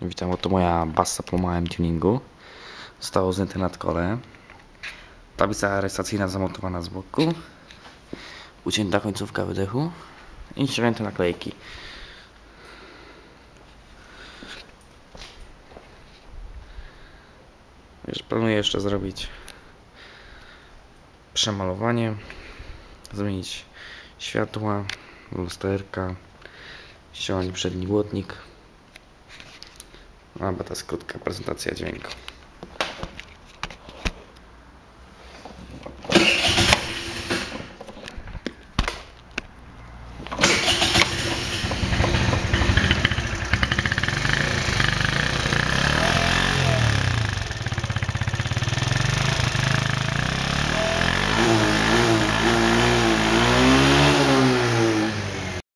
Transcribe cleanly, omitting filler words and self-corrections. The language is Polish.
Witam, oto moja bassa po małym tuningu. Zostało zdjęte nadkole. Tablica rejestracyjna zamontowana z boku. Ucięta końcówka wydechu. I ściągnięte naklejki. Planuję jeszcze zrobić przemalowanie. Zmienić światła, lusterka. Ściągnąć przedni błotnik. Albo ta krótka prezentacja dźwięku.